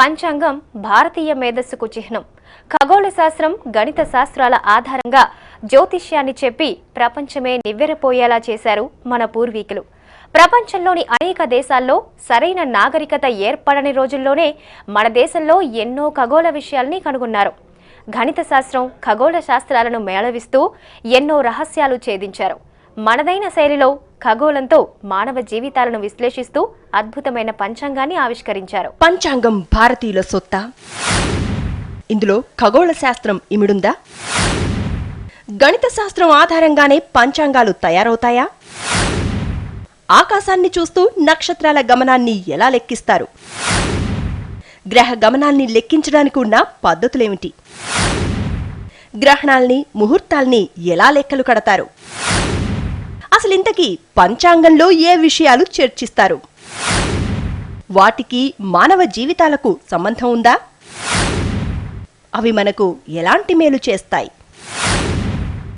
పంచాంగం భారతీయ మేధస్సుకు చిహ్నం. ఖగోళ శాస్త్రం, గణిత శాస్త్రాల ఆధారంగా జ్యోతిష్యాన్ని చెప్పి ప్రపంచమే నివ్వెరపోయేలా చేశారు మన పూర్వీకులు. ప్రపంచంలోని అనేక దేశాల్లో సరైన నాగరికత ఏర్పడని రోజుల్లోనే మన దేశంలో ఎన్నో ఖగోళ విషయాల్ని కనుగొన్నారు. గణిత శాస్త్రం, ఖగోళ శాస్త్రాలను మేళవిస్తూ ఎన్నో రహస్యాలు ఛేదించారు. మనదైన శైలిలో ఖగోళంతో మానవ జీవితాలను విశ్లేషిస్తూ అద్భుతమైన పంచాంగాన్ని ఆవిష్కరించారు. పంచాంగం భారతీయుల సొత్తా? ఇందులో ఖగోళ శాస్త్రం ఇమిడుందా? గణిత శాస్త్రం ఆధారంగానే పంచాంగాలు తయారవుతాయా? ఆకాశాన్ని చూస్తూ నక్షత్రాల గమనాన్ని ఎలా లెక్కిస్తారు? గ్రహ గమనాన్ని లెక్కించడానికి ఉన్న పద్ధతులేమిటి? గ్రహణాల్ని, ముహూర్తాల్ని ఎలా లెక్కలు కడతారు? అసలు ఇంతకీ పంచాంగంలో ఏ విషయాలు చర్చిస్తారు? వాటికి మానవ జీవితాలకు సంబంధం ఉందా? అవి మనకు ఎలాంటి మేలు చేస్తాయి?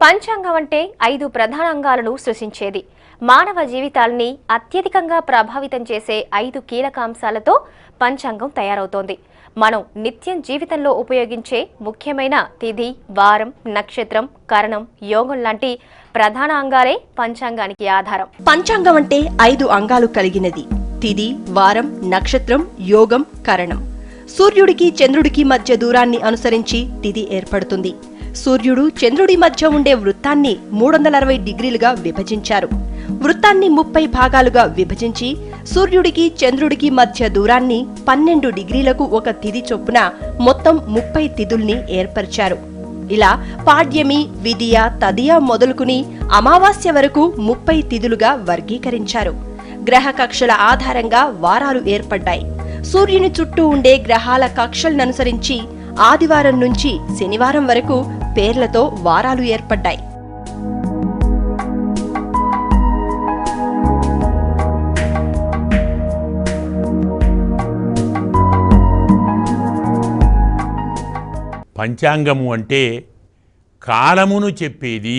పంచాంగం అంటే 5 ప్రధాన అంగాలను సృష్టించేది. మానవ జీవితాల్ని అత్యధికంగా ప్రభావితం చేసే 5 కీలక అంశాలతో పంచాంగం తయారవుతోంది. మనం నిత్యం జీవితంలో ఉపయోగించే ముఖ్యమైన తిథి, వారం, నక్షత్రం, కరణం, యోగం లాంటి ప్రధాన అంగాలే పంచాంగానికి ఆధారం. పంచాంగం అంటే 5 అంగాలు కలిగినది. తిథి, వారం, నక్షత్రం, యోగం, కరణం. సూర్యుడికి చంద్రుడికి మధ్య దూరాన్ని అనుసరించి తిథి ఏర్పడుతుంది. సూర్యుడు చంద్రుడి మధ్య ఉండే వృత్తాన్ని 360 డిగ్రీలుగా విభజించారు. వృత్తాన్ని 30 భాగాలుగా విభజించి సూర్యుడికి చంద్రుడికి మధ్య దూరాన్ని 12 డిగ్రీలకు ఒక తిథి చొప్పున మొత్తం 30 తిథుల్ని ఏర్పరిచారు. ఇలా పాడ్యమి, విదియ, తదియ మొదలుకుని అమావాస్య వరకు 30 తిథులుగా వర్గీకరించారు. గ్రహ కక్షల ఆధారంగా వారాలు ఏర్పడ్డాయి. సూర్యుని చుట్టూ ఉండే గ్రహాల కక్షలననుసరించి ఆదివారం నుంచి శనివారం వరకు పేర్లతో వారాలు ఏర్పడ్డాయి. పంచాంగము అంటే కాలమును చెప్పేది.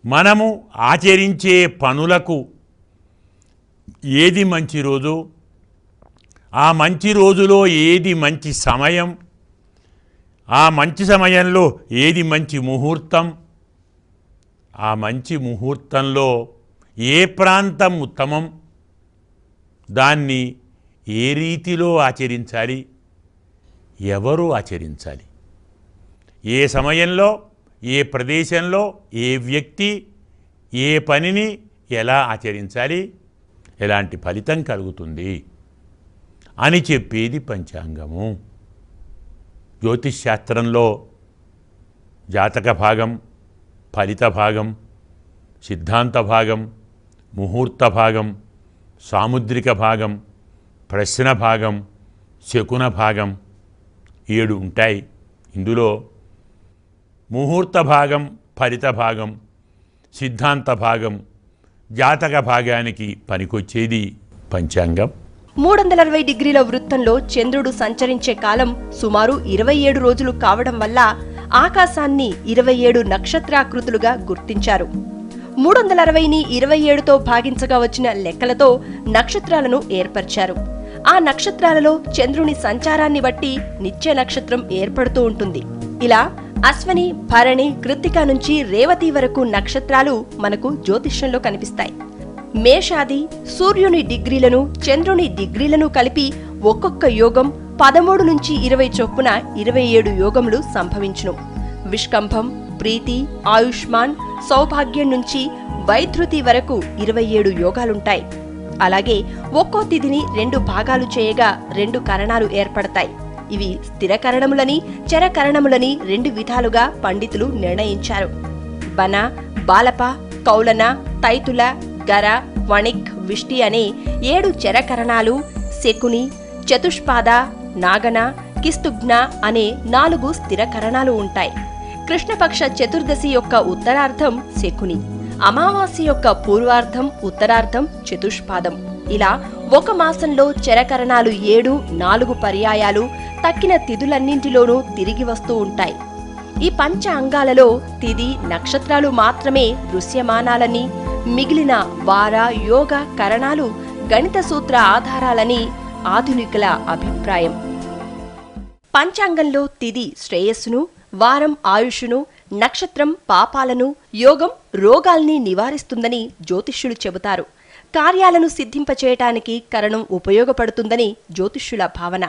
మనము ఆచరించే పనులకు ఏది మంచి రోజు, ఆ మంచి రోజులో ఏది మంచి సమయం, ఆ మంచి సమయంలో ఏది మంచి ముహూర్తం, ఆ మంచి ముహూర్తంలో ఏ ప్రాంతం ఉత్తమం, దాన్ని ఏ రీతిలో ఆచరించాలి, ఎవరు ఆచరించాలి, ఏ సమయంలో, ఏ ప్రదేశంలో, ఏ వ్యక్తి ఏ పనిని ఎలా ఆచరించాలి, ఎలాంటి ఫలితం కలుగుతుంది అని చెప్పేది పంచాంగము. జ్యోతిష్ శాస్త్రంలో జాతక భాగం, ఫలిత భాగం, సిద్ధాంత భాగం, ముహూర్త భాగం, సాముద్రిక భాగం, ప్రశ్న భాగం, శకున భాగం 7 ఉంటాయి. ఇందులో ముహూర్త భాగం, ఫలిత భాగం, సిద్ధాంత భాగం, జాతక భాగానికి పనికొచ్చేది పంచాంగం. 360 డిగ్రీల వృత్తంలో చంద్రుడు సంచరించే కాలం సుమారు 27 రోజులు కావడం వల్ల ఆకాశాన్ని 27 నక్షత్రాకృతులుగా గుర్తించారు. 360ని 27తో భాగించగా వచ్చిన లెక్కలతో నక్షత్రాలను ఏర్పరిచారు. ఆ నక్షత్రాలలో చంద్రుని సంచారాన్ని బట్టి నిత్య నక్షత్రం ఏర్పడుతూ ఉంటుంది. ఇలా అశ్వని, భరణి, కృత్తిక నుంచి రేవతి వరకు నక్షత్రాలు మనకు జ్యోతిష్యంలో కనిపిస్తాయి. మేషాది సూర్యుని డిగ్రీలను, చంద్రుని డిగ్రీలను కలిపి ఒక్కొక్క యోగం 13 నుంచి 20 చొప్పున 27 యోగములు సంభవించును. విష్కంభం, ప్రీతి, ఆయుష్మాన్, సౌభాగ్యం నుంచి వైధృతి వరకు 27 యోగాలుంటాయి. అలాగే ఒక్కో తిథిని 2 భాగాలు చేయగా 2 కరణాలు ఏర్పడతాయి. ఇవి స్థిర కరణములని, చర కరణములని 2 విధాలుగా పండితులు నిర్ణయించారు. బన, బాలప, కౌలన, తైతుల, గర, వణిక్, విష్టి అనే 7 చరకరణాలు, శకుని, చతుష్పాద, నాగన, కిస్తుగ్న అనే 4 స్థిర కరణాలు ఉంటాయి. కృష్ణపక్ష చతుర్దశి యొక్క ఉత్తరార్ధం శకుని, అమావాస్య యొక్క పూర్వార్ధం, ఉత్తరార్ధం చతుష్పాదం. ఇలా ఒక మాసంలో చరకరణాలు 7, 4 పర్యాయాలు తక్కిన తిథులన్నింటిలోనూ తిరిగి వస్తూ ఉంటాయి. ఈ పంచ అంగాలలో తిథి, నక్షత్రాలు మాత్రమే దృశ్యమానాలని, మిగిలిన వార, యోగ, కరణాలు గణిత సూత్ర ఆధారాలని ఆధునికుల అభిప్రాయం. పంచాంగంలో తిథి శ్రేయస్సును, వారం ఆయుష్ను, నక్షత్రం పాపాలను, యోగం రోగాల్ని నివారిస్తుందని జ్యోతిష్యులు చెబుతారు. కార్యాలను సిద్ధింపచేయటానికి కరణం ఉపయోగపడుతుందని జ్యోతిష్యుల భావన.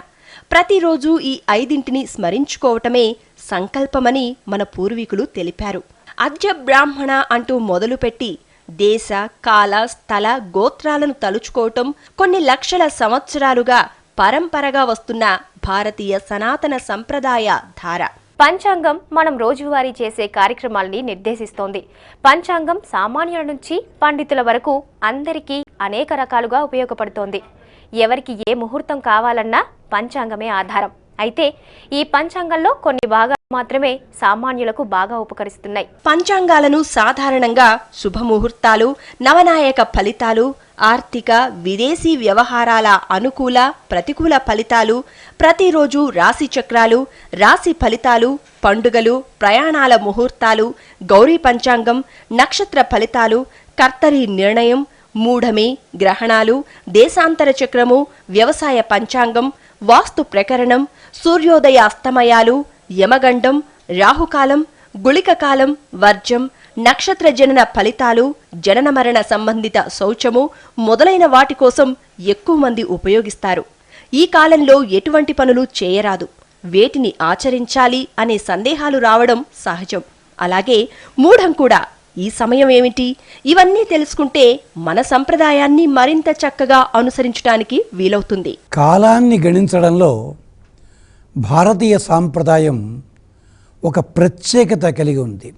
ప్రతిరోజు ఈ 5 స్మరించుకోవటమే సంకల్పమని మన పూర్వీకులు తెలిపారు. అద్య బ్రాహ్మణ అంటూ మొదలుపెట్టి దేశ, కాల, స్థల, గోత్రాలను తలుచుకోవటం కొన్ని లక్షల సంవత్సరాలుగా పరంపరగా వస్తున్న భారతీయ సనాతన సంప్రదాయ ధార. పంచాంగం మనం రోజువారీ చేసే కార్యక్రమాల్ని నిర్దేశిస్తోంది. పంచాంగం సామాన్యుల నుంచి పండితుల వరకు అందరికీ అనేక రకాలుగా ఉపయోగపడుతోంది. ఎవరికి ఏ ముహూర్తం కావాలన్నా పంచాంగమే ఆధారం. అయితే ఈ పంచాంగంలో కొన్ని భాగాలు మాత్రమే సామాన్యులకు బాగా ఉపకరిస్తున్నాయి. పంచాంగాలను సాధారణంగా శుభముహూర్తాలు, నవనాయక ఫలితాలు, ఆర్థిక, విదేశీ వ్యవహారాల అనుకూల, ప్రతికూల ఫలితాలు, ప్రతిరోజు రాశి చక్రాలు, రాశి ఫలితాలు, పండుగలు, ప్రయాణాల ముహూర్తాలు, గౌరీ పంచాంగం, నక్షత్ర ఫలితాలు, కర్తరి నిర్ణయం, మూఢమి, గ్రహణాలు, దేశాంతర చక్రము, వ్యవసాయ పంచాంగం, వాస్తు ప్రకరణం, సూర్యోదయ అస్తమయాలు, యమగండం, రాహుకాలం, గుళికకాలం, వర్జం, నక్షత్ర జనన ఫలితాలు, జనన మరణ సంబంధిత శౌచము మొదలైన వాటి కోసం ఎక్కువ మంది ఉపయోగిస్తారు. ఈ కాలంలో ఎటువంటి పనులు చేయరాదు, వేటిని ఆచరించాలి అనే సందేహాలు రావడం సహజం. అలాగే మూఢం కూడా. ఈ సమయం ఏమిటి? ఇవన్నీ తెలుసుకుంటే మన సంప్రదాయాన్ని మరింత చక్కగా అనుసరించడానికి వీలవుతుంది. కాలాన్ని గణించడంలో భారతీయ సాంప్రదాయం ఒక ప్రత్యేకత కలిగి ఉంది.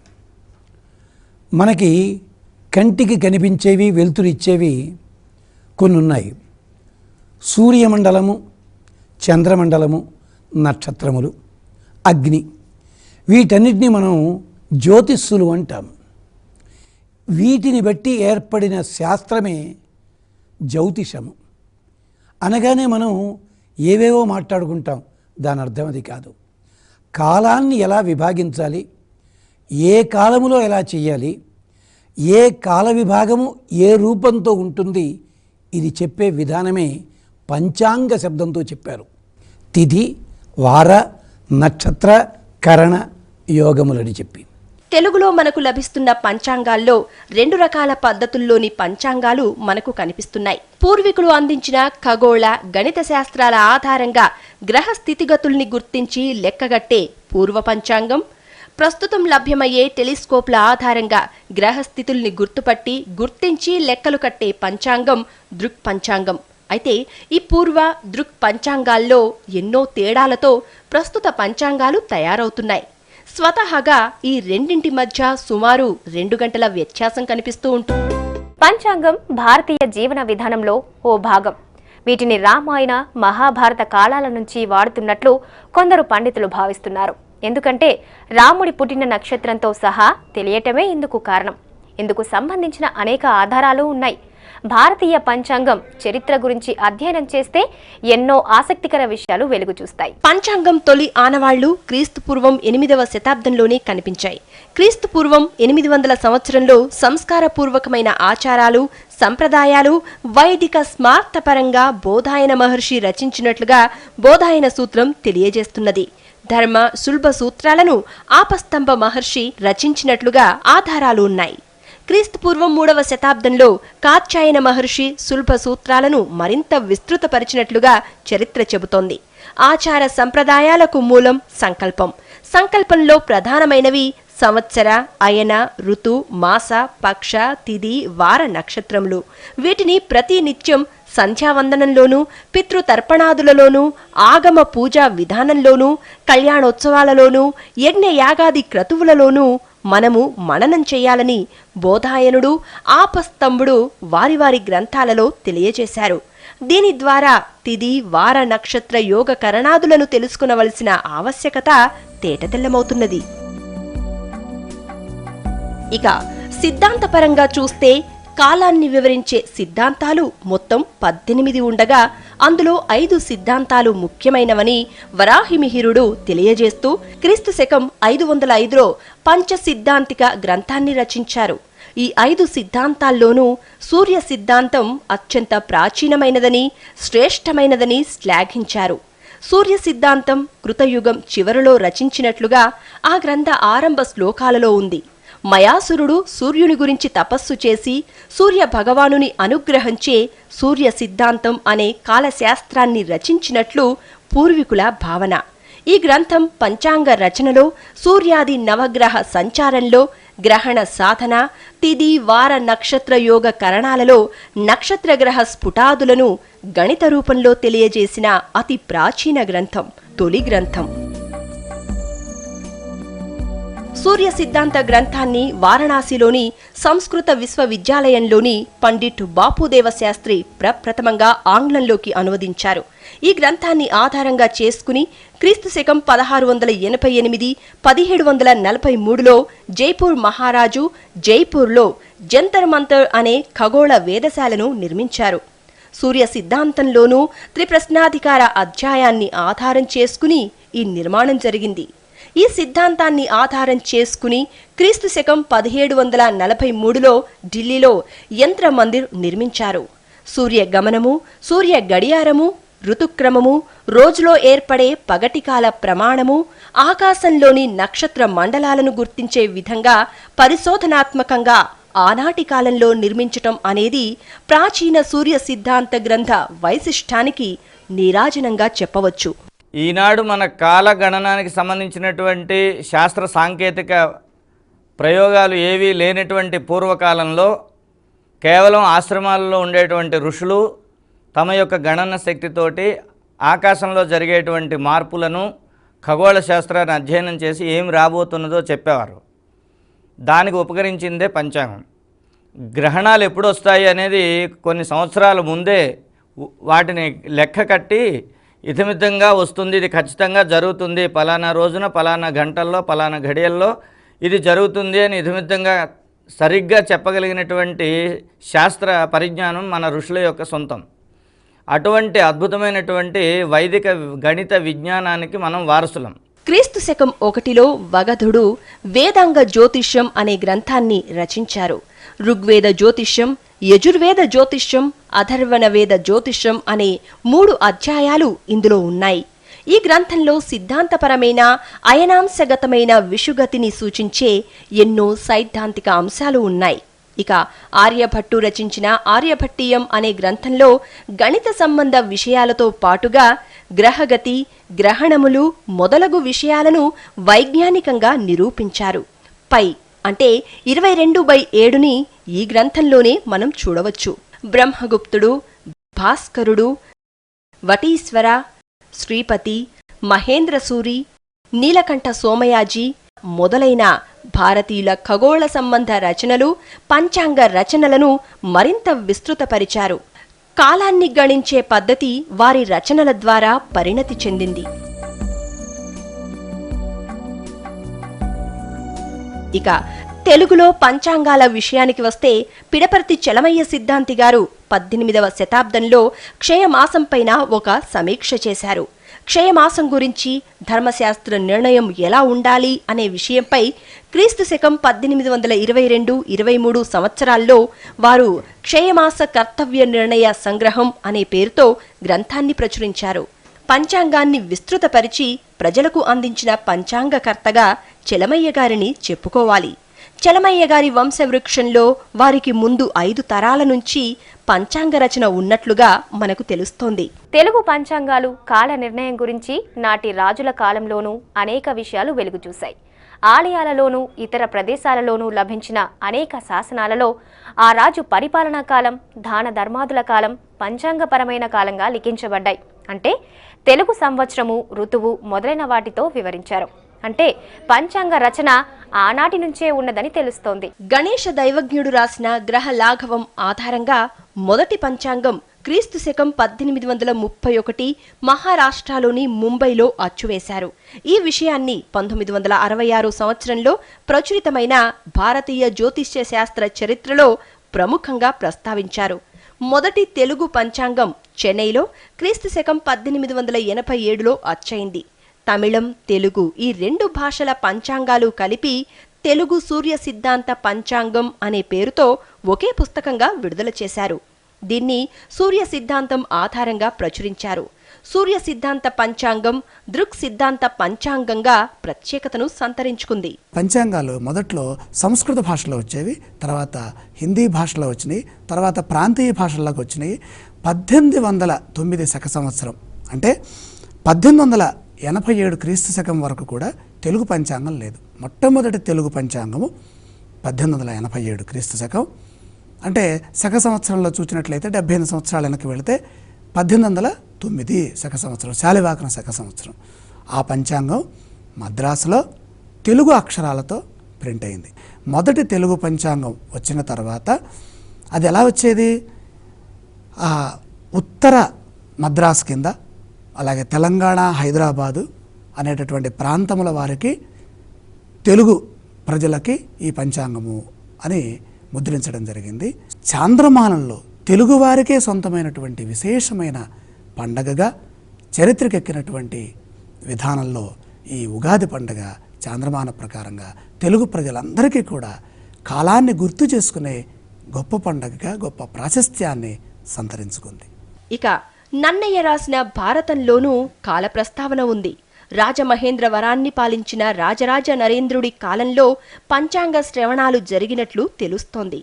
మనకి కంటికి కనిపించేవి, వెలుతురిచ్చేవి కొన్ని ఉన్నాయి. సూర్యమండలము, చంద్రమండలము, నక్షత్రములు, అగ్ని, వీటన్నిటినీ మనం జ్యోతిష్సులు అంటాం. వీటిని బట్టి ఏర్పడిన శాస్త్రమే జ్యోతిషము. అనగానే మనం ఏవేవో మాట్లాడుకుంటాం, దాని అర్థం అది కాదు. కాలాన్ని ఎలా విభాగించాలి, ఏ కాలములో ఎలా చేయాలి, ఏ కాల విభాగము ఏ రూపంతో ఉంటుంది, ఇది చెప్పే విధానమే పంచాంగ శబ్దంతో చెప్పారు. తిథి, వార, నక్షత్ర, కరణ యోగములని చెప్పి. తెలుగులో మనకు లభిస్తున్న పంచాంగాల్లో 2 రకాల పద్ధతుల్లోని పంచాంగాలు మనకు కనిపిస్తున్నాయి. పూర్వీకులు అందించిన ఖగోళ, గణిత శాస్త్రాల ఆధారంగా గ్రహ స్థితిగతుల్ని గుర్తించి లెక్కగట్టే పూర్వ పంచాంగం, ప్రస్తుతం లభ్యమయ్యే టెలిస్కోప్ల ఆధారంగా గ్రహ స్థితుల్ని గుర్తించి లెక్కలు కట్టే పంచాంగం దృక్ పంచాంగం. అయితే ఈ పూర్వ, దృక్ పంచాంగాల్లో ఎన్నో తేడాలతో ప్రస్తుత పంచాంగాలు తయారవుతున్నాయి. స్వతహాగా ఈ రెండింటి మధ్య సుమారు 2 గంటల వ్యత్యాసం కనిపిస్తూ ఉంటుంది. పంచాంగం భారతీయ జీవన విధానంలో ఓ భాగం. వీటిని రామాయణ, మహాభారత కాలాల నుంచి వాడుతున్నట్లు కొందరు పండితులు భావిస్తున్నారు. ఎందుకంటే రాముడి పుట్టిన నక్షత్రంతో సహా తెలియటమే ఇందుకు కారణం. ఇందుకు సంబంధించిన అనేక ఆధారాలు ఉన్నాయి. భారతీయ పంచాంగం చరిత్ర గురించి అధ్యయనం చేస్తే ఎన్నో ఆసక్తికర విషయాలు వెలుగు చూస్తాయి. పంచాంగం తొలి ఆనవాళ్లు క్రీస్తుపూర్వం 8వ శతాబ్దంలోనే కనిపించాయి. క్రీస్తుపూర్వం 800 సంవత్సరంలో సంస్కారపూర్వకమైన ఆచారాలు, సంప్రదాయాలు వైదిక స్మార్తపరంగా బోధాయన మహర్షి రచించినట్లుగా బోధాయన సూత్రం తెలియజేస్తున్నది. ధర్మ సుల్భ సూత్రాలను ఆపస్తంభ మహర్షి రచించినట్లుగా ఆధారాలు ఉన్నాయి. క్రీస్తుపూర్వం 3వ శతాబ్దంలో కాత్యాయన మహర్షి సుల్భ సూత్రాలను మరింత విస్తృతపరిచినట్లుగా చరిత్ర చెబుతోంది. ఆచార సంప్రదాయాలకు మూలం సంకల్పం. సంకల్పంలో ప్రధానమైనవి సంవత్సర, అయన, ఋతు, మాస, పక్ష, తిథి, వార, నక్షత్రములు. వీటిని ప్రతి నిత్యం సంధ్యావందనంలోనూ, పితృతర్పణాదులలోనూ, ఆగమ పూజా విధానంలోనూ, కళ్యాణోత్సవాలలోనూ, యజ్ఞయాగాది క్రతువులలోనూ మనము మననం చేయాలని బోధాయనుడు, ఆపస్తంభుడు వారి వారి గ్రంథాలలో తెలియజేశారు. దీని ద్వారా తిథి, వార, నక్షత్ర యోగ కరణాదులను తెలుసుకునవలసిన ఆవశ్యకత తేటతెల్లమవుతున్నది. ఇక సిద్ధాంతపరంగా చూస్తే కాలాన్ని వివరించే సిద్ధాంతాలు మొత్తం 18 ఉండగా అందులో 5 సిద్ధాంతాలు ముఖ్యమైనవని వరాహిమిహిరుడు తెలియజేస్తూ క్రీస్తు శకం 505లో పంచ సిద్ధాంతిక గ్రంథాన్ని రచించారు. ఈ 5 సిద్ధాంతాల్లోనూ సూర్య సిద్ధాంతం అత్యంత ప్రాచీనమైనదని, శ్రేష్టమైనదని శ్లాఘించారు. సూర్య సిద్ధాంతం కృతయుగం చివరిలో రచించినట్లుగా ఆ గ్రంథ ఆరంభ శ్లోకాలలో ఉంది. మయాసురుడు సూర్యుని గురించి తపస్సు చేసి సూర్య భగవానుని అనుగ్రహించే సూర్య సిద్ధాంతం అనే కాలశాస్త్రాన్ని రచించినట్లు పూర్వీకుల భావన. ఈ గ్రంథం పంచాంగ రచనలో, సూర్యాది నవగ్రహ సంచారంలో, గ్రహణ సాధన, తిథి వార నక్షత్ర యోగ కరణాలలో నక్షత్రగ్రహ స్ఫుటాదులను గణిత రూపంలో తెలియజేసిన అతి ప్రాచీన గ్రంథం, తొలి గ్రంథం. సూర్య సిద్ధాంత గ్రంథాన్ని వారణాసిలోని సంస్కృత విశ్వవిద్యాలయంలోని పండిట్ బాపుదేవ శాస్త్రి ప్రప్రథమంగా ఆంగ్లంలోకి అనువదించారు. ఈ గ్రంథాన్ని ఆధారంగా చేసుకుని క్రీస్తుశకం 1688, 1743లో జైపూర్ మహారాజు జైపూర్లో జంతర్ మంతర్ అనే ఖగోళ వేదశాలను నిర్మించారు. సూర్య సిద్ధాంతంలోనూ త్రిప్రశ్నాధికార అధ్యాయాన్ని ఆధారం చేసుకుని ఈ నిర్మాణం జరిగింది. ఈ సిద్ధాంతాన్ని ఆధారం చేసుకుని క్రీస్తుశకం 1743లో ఢిల్లీలో యంత్ర మందిర్ నిర్మించారు. సూర్య గమనము, సూర్య గడియారము, ఋతుక్రమము, రోజులో ఏర్పడే పగటికాల ప్రమాణము, ఆకాశంలోని నక్షత్ర మండలాలను గుర్తించే విధంగా పరిశోధనాత్మకంగా ఆనాటి కాలంలో నిర్మించటం అనేది ప్రాచీన సూర్య సిద్ధాంత గ్రంథ వైశిష్టానికి నీరాజనంగా చెప్పవచ్చు. ఈనాడు మన కాలగణనానికి సంబంధించినటువంటి శాస్త్ర సాంకేతిక ప్రయోగాలు ఏవీ లేనటువంటి పూర్వకాలంలో కేవలం ఆశ్రమాలలో ఉండేటువంటి ఋషులు తమ యొక్క గణన శక్తితోటి ఆకాశంలో జరిగేటువంటి మార్పులను, ఖగోళ శాస్త్రాన్ని అధ్యయనం చేసి ఏం రాబోతున్నదో చెప్పేవారు. దానికి ఉపకరించిందే పంచాంగం. గ్రహణాలు ఎప్పుడు వస్తాయి అనేది కొన్ని సంవత్సరాల ముందే వాటిని లెక్క కట్టి ఇతిమితంగా వస్తుంది, ఇది ఖచ్చితంగా జరుగుతుంది, పలానా రోజున పలానా గంటల్లో పలానా ఘడియల్లో ఇది జరుగుతుంది అని ఇతిమితంగా సరిగ్గా చెప్పగలిగినటువంటి శాస్త్ర పరిజ్ఞానం మన ఋషుల యొక్క సొంతం. అటువంటి అద్భుతమైనటువంటి వైదిక గణిత విజ్ఞానానికి మనం వారసులం. క్రీస్తుశకం 1లో వగధుడు వేదాంగ జ్యోతిష్యం అనే గ్రంథాన్ని రచించారు. ఋగ్వేద జ్యోతిష్యం, యజుర్వేద జ్యోతిష్యం, అథర్వణ వేద జ్యోతిష్యం అనే 3 అధ్యాయాలు ఇందులో ఉన్నాయి. ఈ గ్రంథంలో సిద్ధాంతపరమైన, అయనాంశగతమైన విషుగతిని సూచించే ఎన్నో సైద్ధాంతిక అంశాలు ఉన్నాయి. ఇక ఆర్యభట్టు రచించిన ఆర్యభట్టీయం అనే గ్రంథంలో గణిత సంబంధ విషయాలతో పాటుగా గ్రహగతి, గ్రహణములు మొదలగు విషయాలను వైజ్ఞానికంగా నిరూపించారు. పై అంటే 22/7ని ఈ గ్రంథంలోనే మనం చూడవచ్చు. బ్రహ్మగుప్తుడు, భాస్కరుడు, వటీశ్వర, శ్రీపతి, మహేంద్రసూరి, నీలకంఠ సోమయాజి మొదలైన భారతీయుల ఖగోళ సంబంధ రచనలు, పంచాంగ రచనలను మరింత విస్తృతపరిచారు. కాలాన్ని గణించే పద్ధతి వారి రచనల ద్వారా పరిణతి చెందింది. ఇక తెలుగులో పంచాంగాల విషయానికి వస్తే పిడపర్తి చలమయ్య సిద్ధాంతి గారు 18వ శతాబ్దంలో క్షయమాసంపైన ఒక సమీక్ష చేశారు. క్షయమాసం గురించి ధర్మశాస్త్ర నిర్ణయం ఎలా ఉండాలి అనే విషయంపై క్రీస్తుశకం 1822-23 సంవత్సరాల్లో వారు క్షయమాస కర్తవ్య నిర్ణయ సంగ్రహం అనే పేరుతో గ్రంథాన్ని ప్రచురించారు. పంచాంగాన్ని విస్తృతపరిచి ప్రజలకు అందించిన పంచాంగకర్తగా చలమయ్య గారిని చెప్పుకోవాలి. చలమయ్య గారి వంశవృక్షంలో వారికి ముందు 5 తరాల నుంచి పంచాంగ రచన ఉన్నట్లుగా మనకు తెలుస్తోంది. తెలుగు పంచాంగాలు కాల నిర్ణయం గురించి నాటి రాజుల కాలంలోనూ అనేక విషయాలు వెలుగు చూశాయి. ఆలయాలలోనూ ఇతర ప్రదేశాలలోనూ లభించిన అనేక శాసనాలలో ఆ రాజు పరిపాలనా కాలం, దాన ధర్మాదుల కాలం పంచాంగపరమైన కాలంగా లిఖించబడ్డాయి. అంటే తెలుగు సంవత్సరము, ఋతువు మొదలైన వాటితో వివరించారు. అంటే పంచాంగ రచన ఆనాటి నుంచే ఉన్నదని తెలుస్తోంది. గణేశ దైవజ్ఞుడు రాసిన గ్రహ లాఘవం ఆధారంగా మొదటి పంచాంగం క్రీస్తుశకం 1831 మహారాష్ట్రలోని ముంబైలో అచ్చువేశారు. ఈ విషయాన్ని 1966 సంవత్సరంలో ప్రచురితమైన భారతీయ జ్యోతిష్య శాస్త్ర చరిత్రలో ప్రముఖంగా ప్రస్తావించారు. మొదటి తెలుగు పంచాంగం చెన్నైలో క్రీస్తుశకం 1887లో అచ్చయింది. తమిళం, తెలుగు ఈ 2 భాషల పంచాంగాలు కలిపి తెలుగు సూర్య సిద్ధాంత పంచాంగం అనే పేరుతో ఒకే పుస్తకంగా విడుదల చేశారు. దీన్ని సూర్య సిద్ధాంతం ఆధారంగా ప్రచురించారు. సూర్య సిద్ధాంత పంచాంగం దృక్ సిద్ధాంత పంచాంగంగా ప్రత్యేకతను సంతరించుకుంది. పంచాంగాలు మొదట్లో సంస్కృత భాషలో వచ్చేవి, తర్వాత హిందీ భాషలో వచ్చినాయి, తర్వాత ప్రాంతీయ భాషల్లోకి వచ్చినాయి. 1809 శక సంవత్సరం అంటే 1887 క్రీస్తు శకం వరకు కూడా తెలుగు పంచాంగం లేదు. మొట్టమొదటి తెలుగు పంచాంగము 1887 క్రీస్తు శకం. అంటే శక సంవత్సరంలో చూసినట్లయితే 78 సంవత్సరాల వెనక్కి వెళితే 1809 శక సంవత్సరం, శాలివాకన శక సంవత్సరం. ఆ పంచాంగం మద్రాసులో తెలుగు అక్షరాలతో ప్రింట్ అయింది. మొదటి తెలుగు పంచాంగం వచ్చిన తర్వాత అది ఎలా వచ్చేది, ఉత్తర మద్రాసు కింద, అలాగే తెలంగాణ, హైదరాబాదు అనేటటువంటి ప్రాంతముల వారికి, తెలుగు ప్రజలకి ఈ పంచాంగము అని ముద్రించడం జరిగింది. చాంద్రమానంలో తెలుగువారికే సొంతమైనటువంటి విశేషమైన పండగగా చరిత్రకెక్కినటువంటి విధానంలో ఈ ఉగాది పండుగ చాంద్రమాన ప్రకారంగా తెలుగు ప్రజలందరికీ కూడా కాలాన్ని గుర్తు చేసుకునే గొప్ప పండుగగా గొప్ప ప్రాశస్త్యాన్ని సంతరించుకుంది. ఇక నన్నయ్య రాసిన భారతంలోనూ కాల ప్రస్తావన ఉంది. రాజమహేంద్రవరాన్ని పాలించిన రాజరాజ నరేంద్రుడి కాలంలో పంచాంగ శ్రవణాలు జరిగినట్లు తెలుస్తోంది.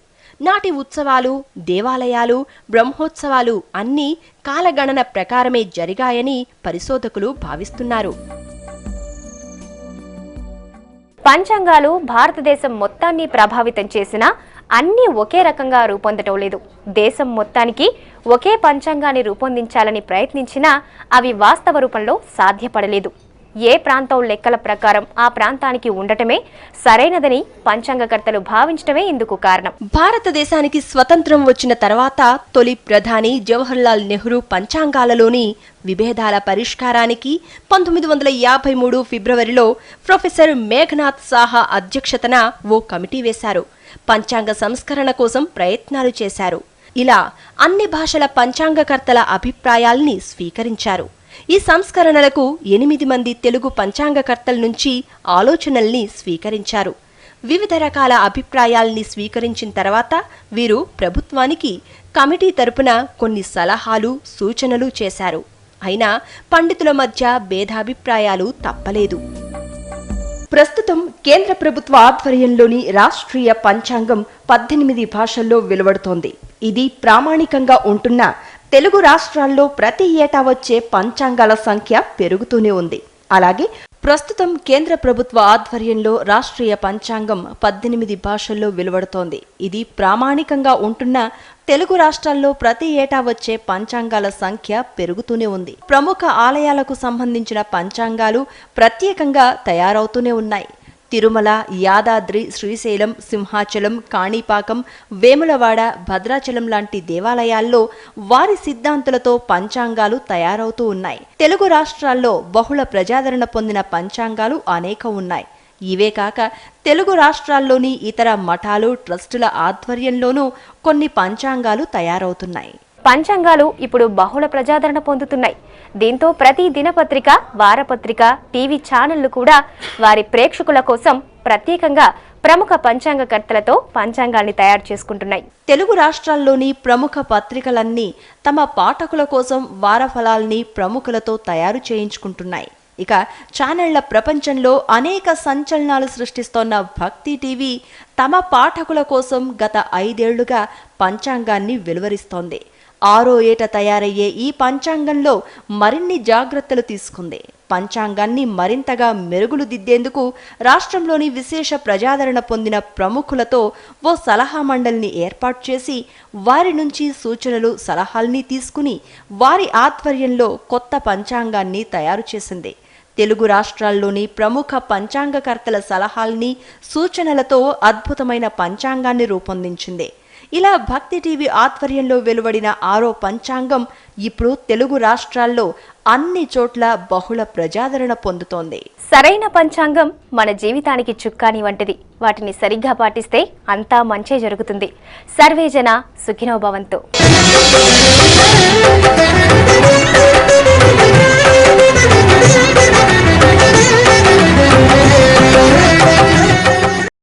నాటి ఉత్సవాలు, దేవాలయాలు, బ్రహ్మోత్సవాలు అన్నీ కాలగణన ప్రకారమే జరిగాయని పరిశోధకులు భావిస్తున్నారు. పంచాంగాలు భారతదేశం మొత్తాన్ని ప్రభావితం చేసినా అన్నీ ఒకే రకంగా రూపొందటం లేదు. దేశం మొత్తానికి ఒకే పంచాంగాన్ని రూపొందించాలని ప్రయత్నించినా అవి వాస్తవ రూపంలో సాధ్యపడలేదు. ఏ ప్రాంతం లెక్కల ప్రకారం ఆ ప్రాంతానికి ఉండటమే సరైనదని పంచాంగకర్తలు భావించడమే ఇందుకు కారణం. భారతదేశానికి స్వతంత్రం వచ్చిన తర్వాత తొలి ప్రధాని జవహర్లాల్ నెహ్రూ పంచాంగాలలోని విభేదాల పరిష్కారానికి 1953 ఫిబ్రవరిలో ప్రొఫెసర్ మేఘనాథ్ సాహా అధ్యక్షతన ఓ కమిటీ వేశారు. పంచాంగ సంస్కరణ కోసం ప్రయత్నాలు చేశారు. ఇలా అన్ని భాషల పంచాంగకర్తల అభిప్రాయాల్ని స్వీకరించారు. ఈ సంస్కరణలకు 8 మంది తెలుగు పంచాంగకర్తల నుంచి ఆలోచనల్ని స్వీకరించారు. వివిధ రకాల అభిప్రాయాల్ని స్వీకరించిన తర్వాత వీరు ప్రభుత్వానికి కమిటీ తరపున కొన్ని సలహాలు, సూచనలు చేశారు. అయినా పండితుల మధ్య భేదాభిప్రాయాలు తప్పలేదు. ప్రస్తుతం కేంద్ర ప్రభుత్వ ఆధ్వర్యంలోని రాష్ట్రీయ పంచాంగం 18 భాషల్లో వెలువడుతోంది. ఇది ప్రామాణికంగా ఉంటున్న తెలుగు రాష్ట్రాల్లో ప్రతి ఏటా వచ్చే పంచాంగాల సంఖ్య పెరుగుతూనే ఉంది. అలాగే ప్రస్తుతం కేంద్ర ప్రభుత్వ ఆధ్వర్యంలో రాష్ట్రీయ పంచాంగం 18 భాషల్లో వెలువడుతోంది. ఇది ప్రామాణికంగా ఉంటున్న తెలుగు రాష్ట్రాల్లో ప్రతి ఏటా వచ్చే పంచాంగాల సంఖ్య పెరుగుతూనే ఉంది. ప్రముఖ ఆలయాలకు సంబంధించిన పంచాంగాలు ప్రత్యేకంగా తయారవుతూనే ఉన్నాయి. తిరుమల, యాదాద్రి, శ్రీశైలం, సింహాచలం, కాణిపాకం, వేములవాడ, భద్రాచలం లాంటి దేవాలయాల్లో వారి సిద్ధాంతులతో పంచాంగాలు తయారవుతూ ఉన్నాయి. తెలుగు రాష్ట్రాల్లో బహుళ ప్రజాదరణ పొందిన పంచాంగాలు అనేకం ఉన్నాయి. ఇవే కాక తెలుగు రాష్ట్రాల్లోని ఇతర మఠాలు, ట్రస్టుల ఆధ్వర్యంలోనూ కొన్ని పంచాంగాలు తయారవుతున్నాయి. పంచాంగాలు ఇప్పుడు బహుళ ప్రజాదరణ పొందుతున్నాయి. దీంతో ప్రతి దినపత్రిక, వారపత్రిక, టీవీ ఛానళ్లు కూడా వారి ప్రేక్షకుల కోసం ప్రత్యేకంగా ప్రముఖ పంచాంగకర్తలతో పంచాంగాల్ని తయారు చేసుకుంటున్నాయి. తెలుగు రాష్ట్రాల్లోని ప్రముఖ పత్రికలన్నీ తమ పాఠకుల కోసం వారఫలాల్ని ప్రముఖులతో తయారు చేయించుకుంటున్నాయి. ఇక ఛానళ్ల ప్రపంచంలో అనేక సంచలనాలు సృష్టిస్తోన్న భక్తి టీవీ తమ పాఠకుల కోసం గత 5 ఏళ్లుగా పంచాంగాన్ని వెలువరిస్తోంది. 6వ ఏట తయారయ్యే ఈ పంచాంగంలో మరిన్ని జాగ్రత్తలు తీసుకుంది. పంచాంగాన్ని మరింతగా మెరుగులు దిద్దేందుకు రాష్ట్రంలోని విశేష ప్రజాదరణ పొందిన ప్రముఖులతో ఓ సలహా మండలిని ఏర్పాటు చేసి వారి నుంచి సూచనలు, సలహాల్ని తీసుకుని వారి ఆధ్వర్యంలో కొత్త పంచాంగాన్ని తయారు చేసింది. తెలుగు రాష్ట్రాల్లోని ప్రముఖ పంచాంగకర్తల సలహాల్ని, సూచనలతో అద్భుతమైన పంచాంగాన్ని రూపొందించింది. ఇలా భక్తి టీవీ ఆధ్వర్యంలో వెలువడిన 6వ పంచాంగం ఇప్పుడు తెలుగు రాష్ట్రాల్లో అన్ని చోట్ల బహుళ ప్రజాదరణ పొందుతోంది. సరైన పంచాంగం మన జీవితానికి చుక్కాని వంటిది. వాటిని సరిగ్గా పాటిస్తే అంతా మంచే జరుగుతుంది. సర్వేజన సుఖినో భవంతు.